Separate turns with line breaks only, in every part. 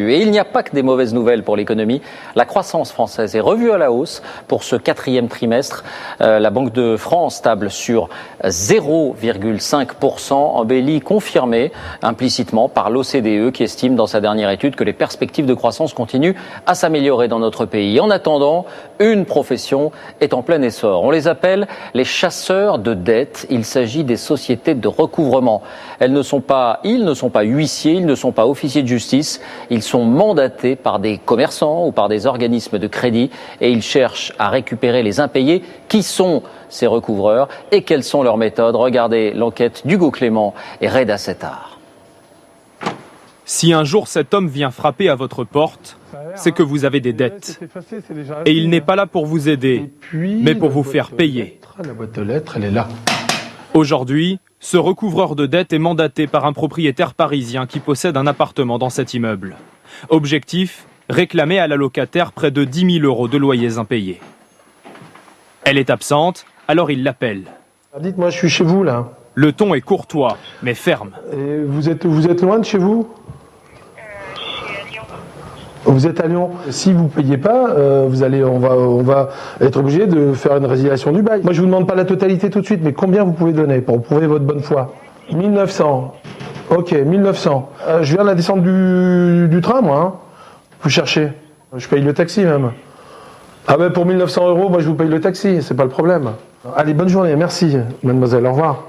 Et il n'y a pas que des mauvaises nouvelles pour l'économie. La croissance française est revue à la hausse pour ce quatrième trimestre. La Banque de France table sur 0,5%, embellie confirmée implicitement par l'OCDE qui estime dans sa dernière étude que les perspectives de croissance continuent à s'améliorer dans notre pays. En attendant, une profession est en plein essor. On les appelle les chasseurs de dettes. Il s'agit des sociétés de recouvrement. Ils ne sont pas huissiers, ils ne sont pas officiers de justice. Ils sont mandatés par des commerçants ou par des organismes de crédit et ils cherchent à récupérer les impayés. Qui sont ces recouvreurs et quelles sont leurs méthodes? Regardez l'enquête d'Hugo Clément et Reda Settar.
Si un jour cet homme vient frapper à votre porte, c'est que vous avez des dettes. Et il n'est pas là pour vous aider, mais pour vous faire payer.
La boîte de lettres, elle est là.
Aujourd'hui, ce recouvreur de dettes est mandaté par un propriétaire parisien qui possède un appartement dans cet immeuble. Objectif, réclamer à la locataire près de 10 000 € de loyers impayés. Elle est absente, alors il l'appelle.
Dites-moi, je suis chez vous là.
Le ton est courtois, mais ferme.
Et vous êtes loin de chez vous? Vous êtes à Lyon. Si vous ne payez pas, on va être obligé de faire une résiliation du bail. Moi, je vous demande pas la totalité tout de suite, mais combien vous pouvez donner pour prouver votre bonne foi? 1900. Ok, 1900. Je viens de la descente du train, moi. Hein. Vous cherchez. Je paye le taxi même. Ah ben pour 1900 €, moi je vous paye le taxi, c'est pas le problème. Allez, bonne journée, merci, mademoiselle, au revoir.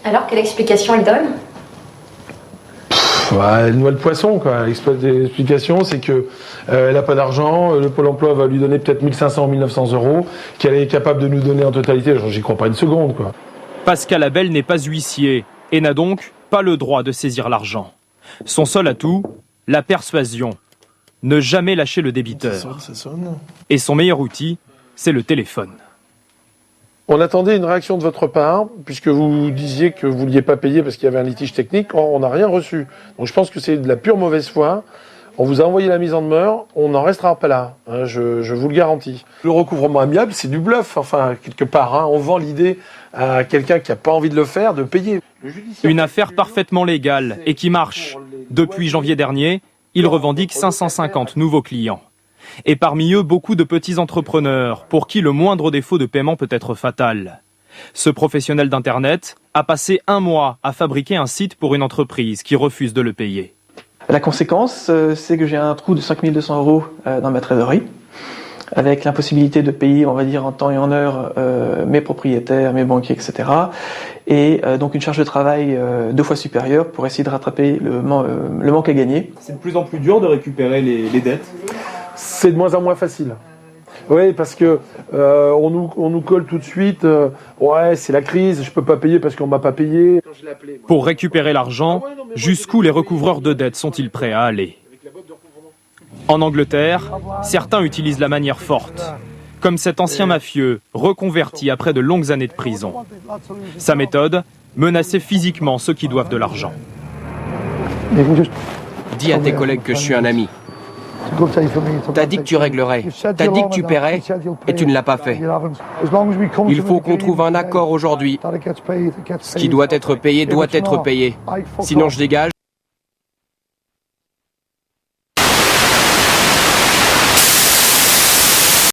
Alors, quelle explication elle donne?
Elle noie le poisson, quoi. L'explication, c'est que elle n'a pas d'argent, le Pôle emploi va lui donner peut-être 1500 ou 1900 €, qu'elle est capable de nous donner en totalité, j'y crois pas une seconde, quoi.
Pascal Abel n'est pas huissier et n'a donc pas le droit de saisir l'argent. Son seul atout, la persuasion. Ne jamais lâcher le débiteur.
Ça sonne.
Et son meilleur outil, c'est le téléphone.
On attendait une réaction de votre part, puisque vous disiez que vous ne vouliez pas payer parce qu'il y avait un litige technique. Or, on n'a rien reçu. Donc je pense que c'est de la pure mauvaise foi. On vous a envoyé la mise en demeure, on n'en restera pas là, hein, je vous le garantis. Le recouvrement amiable, c'est du bluff, enfin, quelque part. Hein. On vend l'idée à quelqu'un qui n'a pas envie de le faire, de payer.
Une affaire parfaitement légale et qui marche. Depuis janvier dernier, il revendique 550 nouveaux clients. Et parmi eux, beaucoup de petits entrepreneurs, pour qui le moindre défaut de paiement peut être fatal. Ce professionnel d'Internet a passé 1 mois à fabriquer un site pour une entreprise qui refuse de le payer.
La conséquence, c'est que j'ai un trou de 5 200 € dans ma trésorerie, avec l'impossibilité de payer, on va dire, en temps et en heure mes propriétaires, mes banquiers, etc. Et donc une charge de travail 2 fois supérieure pour essayer de rattraper le manque à gagner.
C'est de plus en plus dur de récupérer les dettes.
C'est de moins en moins facile. Oui, parce que on nous colle tout de suite. Ouais, c'est la crise, je peux pas payer parce qu'on m'a pas payé.
Pour récupérer l'argent, jusqu'où les recouvreurs de dettes sont-ils prêts à aller? En Angleterre, certains utilisent la manière forte, comme cet ancien mafieux reconverti après de longues années de prison. Sa méthode, menacer physiquement ceux qui doivent de l'argent.
Dis à tes collègues que je suis un ami. T'as dit que tu réglerais, t'as dit que tu paierais, et tu ne l'as pas fait. Il faut qu'on trouve un accord aujourd'hui. Ce qui doit être payé doit être payé. Sinon je dégage.